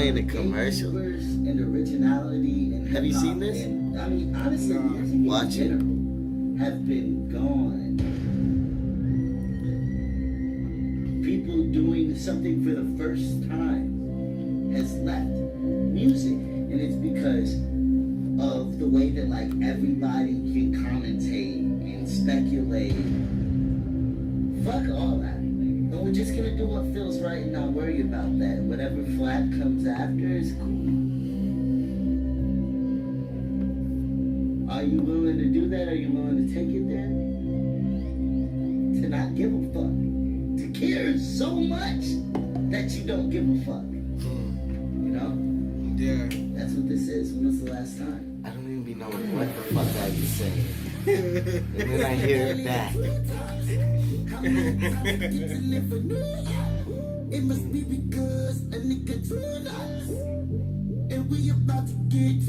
playing a commercial. And originality and have you seen this? And, I mean, honestly, music watch in it. general have been gone. People doing something for the first time has left music, and it's because of the way that like everybody can commentate and speculate. Fuck all that. And we're just gonna do what feels right and not worry about that. Whatever flat comes after is cool. Are you willing to do that? Are you willing to take it then? To not give a fuck. To care so much that you don't give a fuck. You know? Yeah. That's what this is. When was the last time? I don't even be knowing what the fuck I be saying. And then I hear it back. It must be because a nigga told us. And we about to get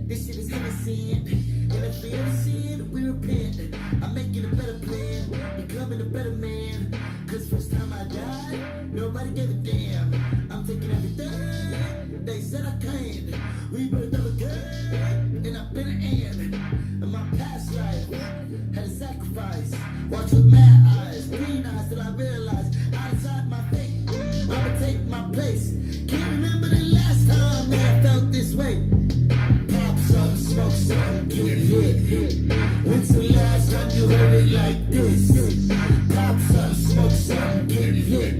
this shit is innocent. And if we ever sin, we repent. I'm making a better plan, becoming a better man. Cause first time I died, nobody gave a damn. I'm taking everything they said I can't. We birthed up again, and I've been an ant. And my past life had a sacrifice. Watch with mad eyes, green eyes, till I realize outside my fate, I'ma take my place. Can't remember the last time that I felt this way. Pop some, smoke some, get hit. When's the last time you heard it like this? Pop some, smoke some, get hit.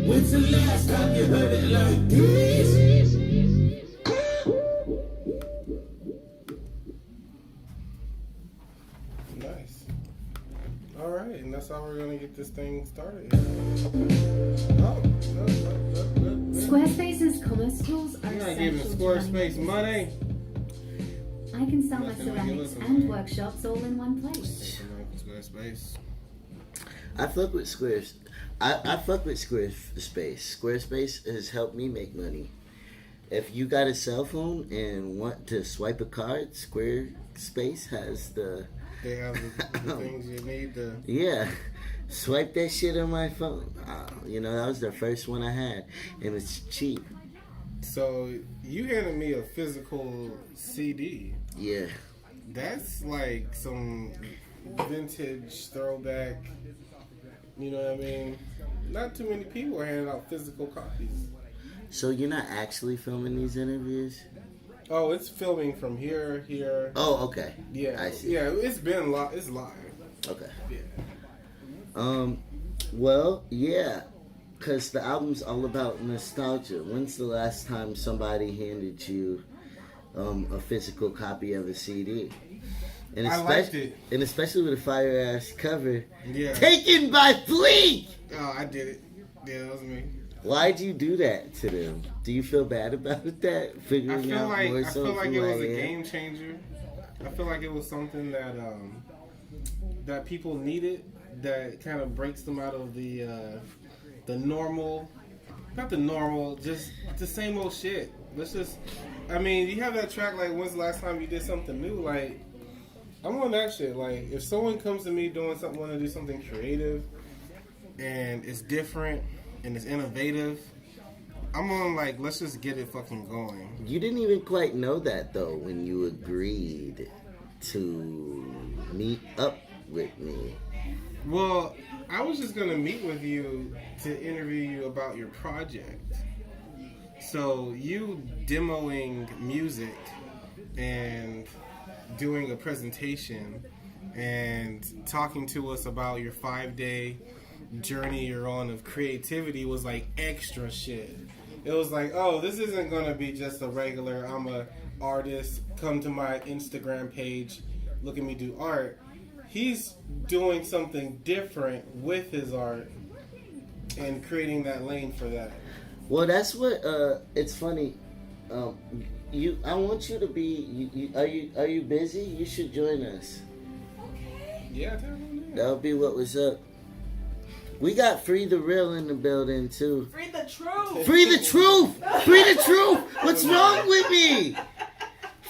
When's the last time you heard it like this? Nice. All right, and that's how we're gonna get this thing started. Squarespace's commerce tools are I'm not essential giving to Squarespace running money. I can sell my Nothing like ceramics it, and workshops all in one place. Squarespace. I fuck with Squarespace. I fuck with Squarespace. Squarespace has helped me make money. If you got a cell phone and want to swipe a card, Squarespace has the... They have the things you need to... Yeah. Swipe that shit on my phone. You know, that was the first one I had. And it's cheap. So, you handed me a physical CD. Yeah. That's like some vintage throwback, you know what I mean? Not too many people are handing out physical copies. So you're not actually filming these interviews? Oh, it's filming from here. Oh, okay. Yeah. I see. Yeah, it's been it's live. Okay. Yeah. Well, yeah. Because the album's all about nostalgia. When's the last time somebody handed you a physical copy of a CD? And I liked it. And especially with a fire-ass cover. Yeah. Taken by Fleek! Oh, I did it. Yeah, that was me. Why'd you do that to them? Do you feel bad about that? I Figuring feel out like more so it who was I a am? game changer. I feel like it was something that that people needed, that kind of breaks them out of the normal, not the normal, just the same old shit. Let's just, I mean, you have that track like, when's the last time you did something new? Like, I'm on that shit. Like, if someone comes to me doing something, want to do something creative, and it's different, and it's innovative, I'm on like, let's just get it fucking going. You didn't even quite know that though when you agreed to meet up with me. Well, I was just gonna meet with you to interview you about your project. So you demoing music and doing a presentation and talking to us about your 5-day journey you're on of creativity was like extra shit. It was like, oh, this isn't gonna be just a regular, I'm a artist, come to my Instagram page, look at me do art. He's doing something different with his art and creating that lane for that. Well, that's what. It's funny. I want you to be. Are you busy? You should join us. Yeah, tell me. That'll be what was up. We got Free the Real in the building too. Free the truth. Free the truth. Free the truth. What's wrong with me?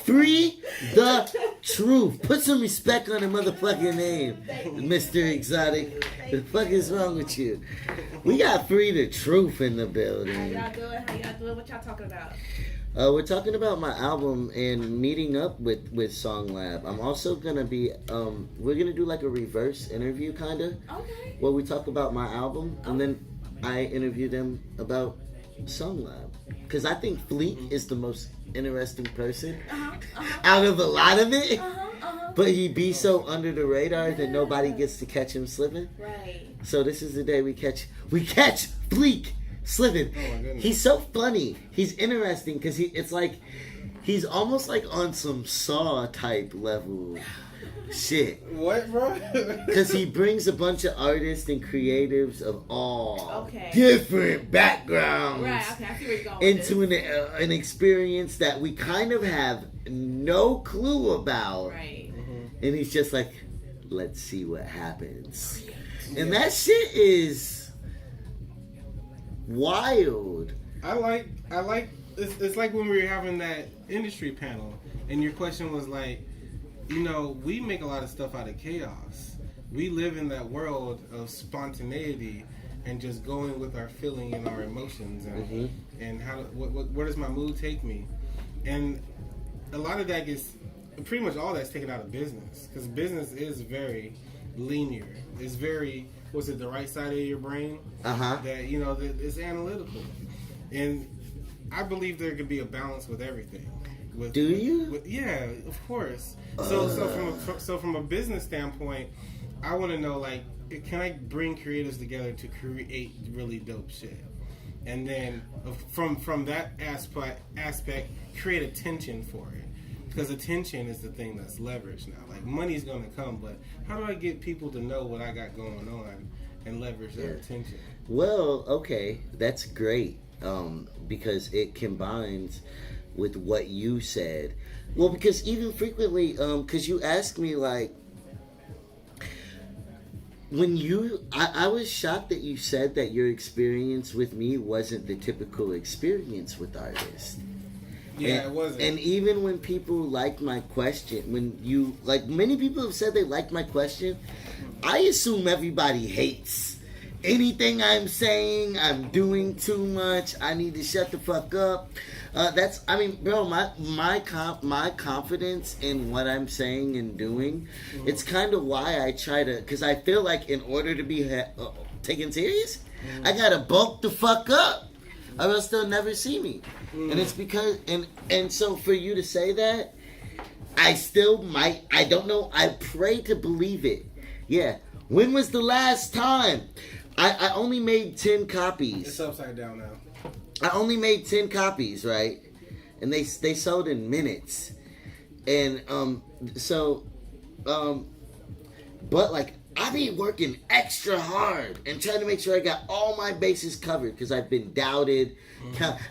Free the truth. Put some respect on the motherfucking name, Mr. Exotic. The fuck is wrong with you? We got Free the Truth in the How building. y'all doing? What y'all talking about? We're talking about my album and meeting up with SongLab. I'm also gonna be we're gonna do like a reverse interview kinda, Okay. where we talk about my album and then I interview them about SongLab. Because I think Fleet is the most interesting person out of a lot of it. But he be so under the radar that nobody gets to catch him slipping. Right. So this is the day we catch Fleek slipping. Oh my goodness. He's so funny. He's interesting because it's like he's almost like on some Saw type level shit. What, bro? Because he brings a bunch of artists and creatives of all Okay. different backgrounds Right. Okay. I see where you're going. With into this. an experience that we kind of have no clue about. Right. And he's just like, let's see what happens. And that shit is wild. I like it's like when we were having that industry panel and your question was like, we make a lot of stuff out of chaos. We live in that world of spontaneity and just going with our feeling and our emotions and where does my mood take me? And a lot of that gets pretty much all that's taken out of business because business is very linear. It's very the right side of your brain that that it's analytical, and I believe there could be a balance with everything. Do you? Yeah, of course. So from a business standpoint, I want to know like, can I bring creatives together to create really dope shit, and then from that aspect create attention for it. Because attention is the thing that's leveraged now. Like, money's going to come, but how do I get people to know what I got going on and leverage their attention? Well, okay, that's great because it combines with what you said. Well, because even frequently, because you asked me, like, I was shocked that you said that your experience with me wasn't the typical experience with artists. Yeah, it wasn't. And even when people like my question, many people have said they like my question, I assume everybody hates anything I'm saying. I'm doing too much. I need to shut the fuck up. My confidence in what I'm saying and doing, it's kind of why I try to, because I feel like in order to be taken serious, I gotta bulk the fuck up, or else they'll never see me. And it's because, and so for you to say that, I still might, I don't know, I pray to believe it. Yeah. When was the last time? I only made 10 copies. It's upside down now. I only made 10 copies, right? And they sold in minutes. And, but like, I be working extra hard and trying to make sure I got all my bases covered because I've been doubted.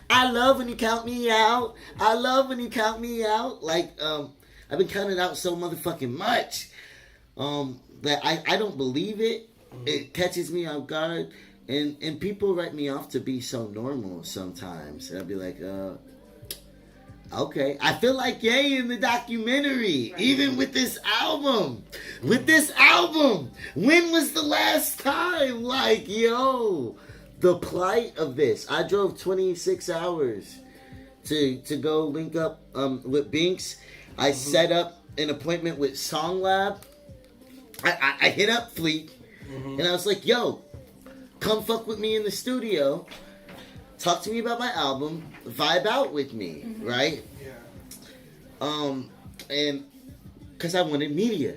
I love when you count me out. I love when you count me out. Like, I've been counted out so motherfucking much that I don't believe it. It catches me off guard. And people write me off to be so normal sometimes. And I'll be like, okay. I feel like Ye in the documentary, even with this album. When was the last time? Like, yo, the plight of this. I drove 26 hours to go link up with Binks. I set up an appointment with SongLab. I hit up Fleet, and I was like, yo, come fuck with me in the studio. Talk to me about my album. Vibe out with me, right? Yeah. And because I wanted media.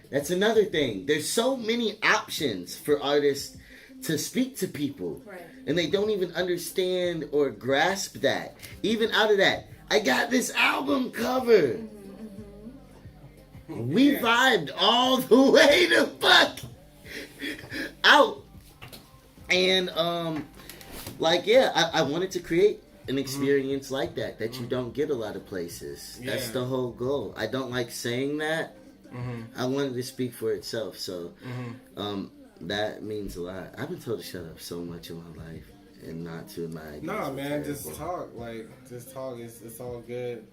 That's another thing. There's so many options for artists to speak to people. Right. And they don't even understand or grasp that. Even out of that, I got this album cover. We vibed all the way to fuck out. And, I wanted to create an experience like that you don't get a lot of places. Yeah. That's the whole goal. I don't like saying that. I wanted to speak for itself. So, that means a lot. I've been told to shut up so much in my life and not to my ideas. Nah, man, terrible. just talk. Just talk. It's all good.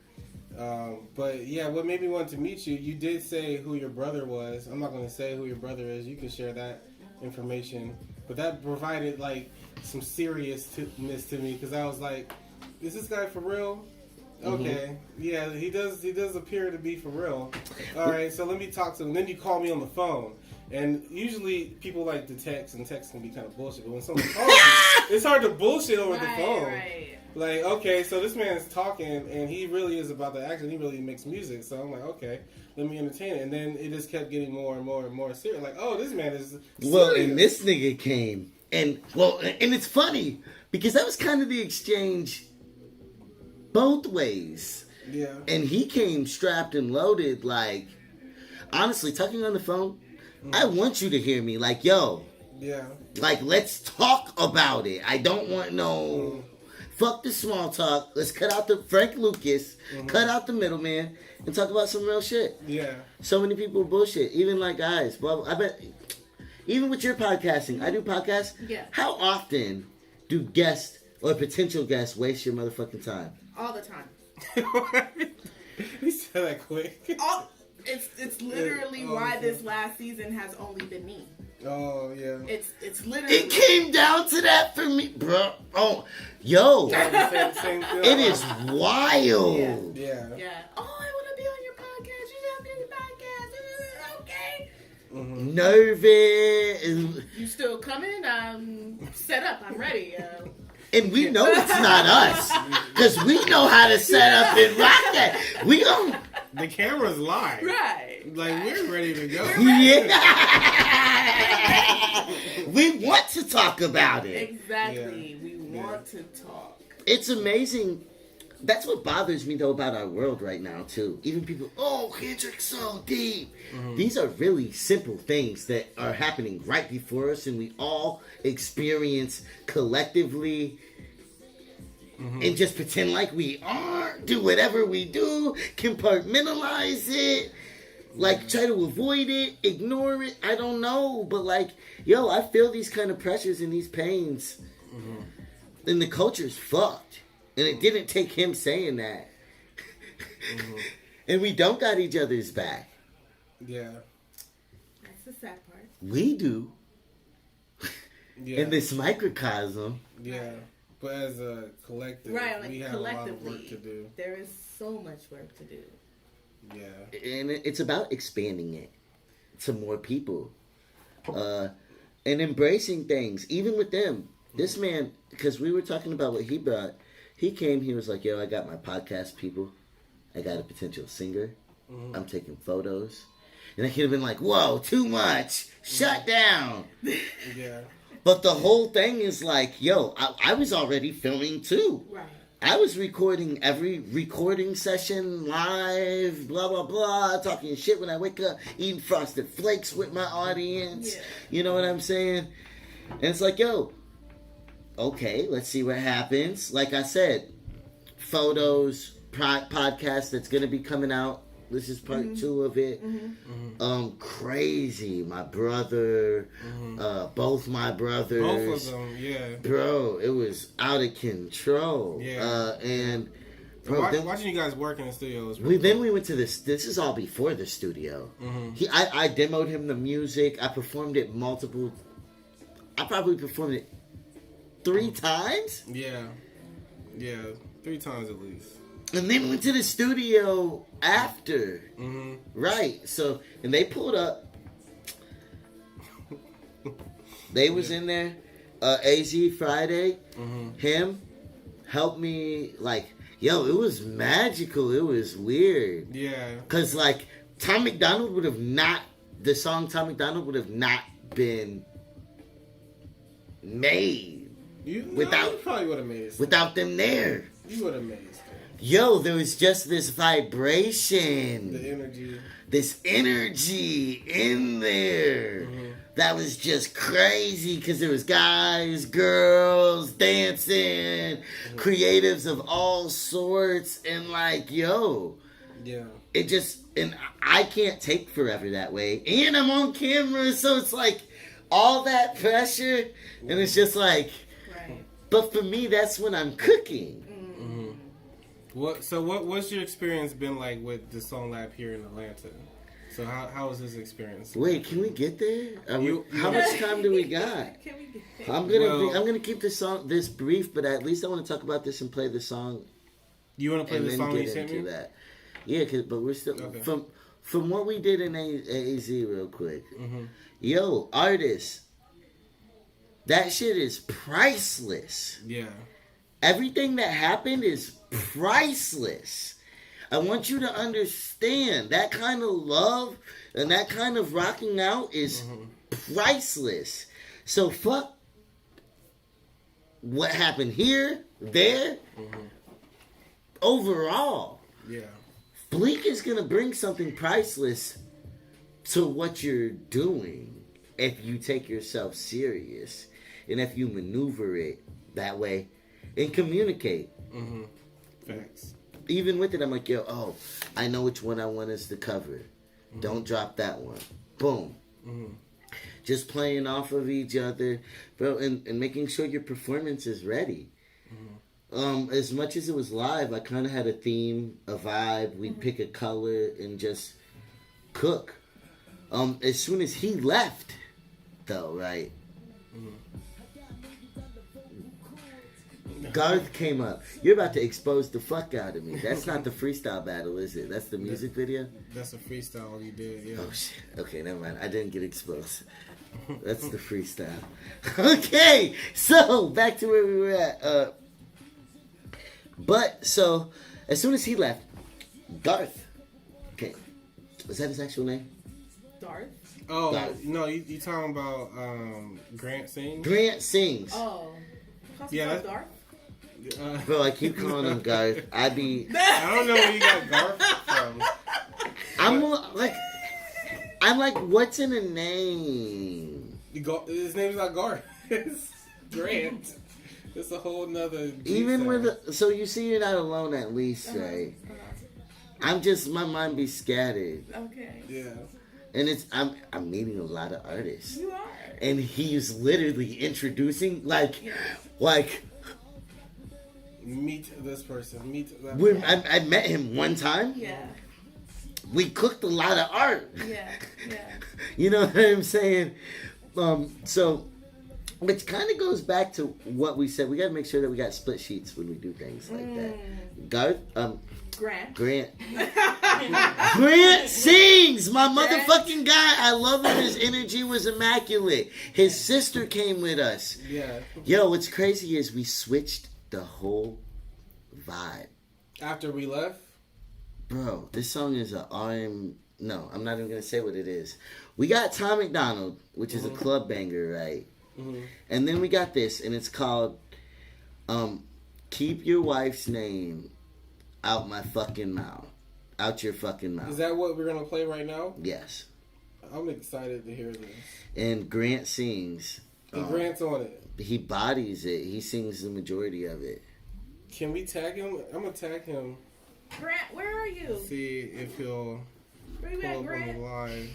But yeah, what made me want to meet you, you did say who your brother was. I'm not going to say who your brother is. You can share that information but that provided like some seriousness to me because I was like, is this guy for real? Okay, yeah, he does appear to be for real. All right, so let me talk to him. And then you call me on the phone. And usually people like to text, and text can be kind of bullshit. But when someone calls you, it's hard to bullshit over the phone. Right. Like, okay, so this man is talking, and he really is about the action. He really makes music. So I'm like, okay, let me entertain it. And then it just kept getting more and more and more serious. Like, oh, this man is serious. Well, and this nigga came, and it's funny because that was kind of the exchange both ways. Yeah. And he came strapped and loaded, like, honestly, talking on the phone, I want you to hear me, like, yo. Yeah. Like, let's talk about it. I don't want no... Fuck the small talk. Let's cut out the Frank Lucas, cut out the middleman, and talk about some real shit. Yeah. So many people bullshit. Even like guys. Well, I bet... Even with your podcasting, I do podcasts. Yeah. How often do guests or potential guests waste your motherfucking time? All the time. He said that quick. It's literally why this last season has only been me. Oh, yeah. It's literally... It came down to that for me, bro. Oh, yo. Same feel. It is wild. Yeah. Yeah. Oh, I want to be on your podcast. You have your podcast. Okay. Nervous. You still coming? I'm set up. I'm ready. And we know it's not us. Because we know how to set up and rock that. We don't... The camera's live. Right. Like, we're ready to go. Yeah. We want to talk about it. Exactly. We want to talk. It's amazing. That's what bothers me, though, about our world right now, too. Even people, oh, Kendrick's so deep. These are really simple things that are happening right before us, and we all experience collectively and just pretend like we aren't, do whatever we do, compartmentalize it, like try to avoid it, ignore it. I don't know, but like, yo, I feel these kind of pressures and these pains, and the culture's fucked. And it didn't take him saying that. And we don't got each other's back. Yeah. That's the sad part. We do. Yeah. In this microcosm. Yeah. But as a collective, Right, like we have a lot of collectively, work to do. there is so much work to do. Yeah. And it's about expanding it to more people. And embracing things. Even with them. This man, because we were talking about what he brought. He came, he was like, yo, I got my podcast people. I got a potential singer. I'm taking photos. And I could have been like, whoa, too much. Shut down. Yeah. But the whole thing is like, yo, I was already filming too. Right. I was recording every recording session live, blah, blah, blah, talking shit when I wake up, eating Frosted Flakes with my audience. Yeah. You know what I'm saying? And it's like, yo, okay, let's see what happens. Like I said, photos, podcast that's going to be coming out. This is part 2 of it. Crazy. My brother, both my brothers. Both of them, yeah. Bro, it was out of control. Yeah. And bro, watching you guys work in the studio was then we went to this is all before the studio. I demoed him the music. I performed it I probably performed it 3 times. Yeah. 3 times at least. And then went to the studio after. Right. So, and they pulled up. They was in there. AZ Friday. Him. Helped me. Like, yo, it was magical. It was weird. Yeah. Because, like, Tom McDonald would have not. The song Tom McDonald would have not been made. You probably would have made it. Without them there. You would have made it. Yo, there was just this vibration. The energy. This energy in there. That was just crazy because there was guys, girls, dancing, creatives of all sorts. And like, yo. Yeah. It just, and I can't take forever that way. And I'm on camera, so it's like all that pressure. And it's just like, but for me, that's when I'm cooking. What's your experience been like with the SongLab here in Atlanta So how was this experience? Wait, can we get there? You- How much time do we got? Can we get there? I'm gonna keep this brief, but at least I want to talk about this and play the song. You want to play And the then song get you sent into me? that. Yeah, but we're still Okay. from what we did in AZ real quick. Mm-hmm. Yo, artists, that shit is priceless. Yeah. Everything that happened is priceless. I want you to understand that kind of love and that kind of rocking out is priceless. So fuck what happened here, there, overall. Yeah. Bleak is going to bring something priceless to what you're doing if you take yourself serious and if you maneuver it that way and communicate. Mm-hmm. Facts. Even with it, I'm like, yo, I know which one I want us to cover. Don't drop that one. Boom. Just playing off of each other, bro, and making sure your performance is ready. As much as it was live, I kind of had a theme, a vibe. We'd pick a color and just cook. As soon as he left, though, right? Garth came up. You're about to expose the fuck out of me. That's not the freestyle battle, is it? That's the music video? That's a freestyle you did, yeah. Oh, shit. Okay, never mind. I didn't get exposed. That's the freestyle. Okay, so back to where we were at. But, so, as soon as he left, Garth. Okay. Was that his actual name? Darth? Oh, Garth. no, you talking about Grant sings? Grant sings. Oh. Yeah, Yeah, that's- Darth? Bro, I keep calling him Garth. I don't know where you got Garth from. I'm like, what's in a name? His name's not Garth. It's Grant. It's a whole nother. Even with so you see, you're not alone at least, right? I'm just my mind be scattered, Okay. Yeah. and I'm meeting a lot of artists, You are. and he's literally introducing like Meet this person. Meet that. when I met him one time. Yeah. We cooked a lot of art. Yeah. Yeah. You know what I'm saying? So, which kind of goes back to what we said. We got to make sure that we got split sheets when we do things like that. Garth, Grant. Grant sings, my motherfucking guy. I love him. His energy was immaculate. His sister came with us. Yeah. Yo, what's crazy is we switched the whole vibe. After we left. Bro, this song is a RM. No, I'm not even gonna say what it is. We got Tom McDonald, which is a club banger, right? And then we got this, and it's called "Keep Your Wife's Name Out My Fucking Mouth, Out Your Fucking Mouth." Is that what we're gonna play right now? Yes. I'm excited to hear this. And Grant sings. And Grant's on it. He bodies it. He sings the majority of it. Can we tag him? I'm gonna tag him. Grant, where are you? See if he'll Where you pull at, up on the Grant? line.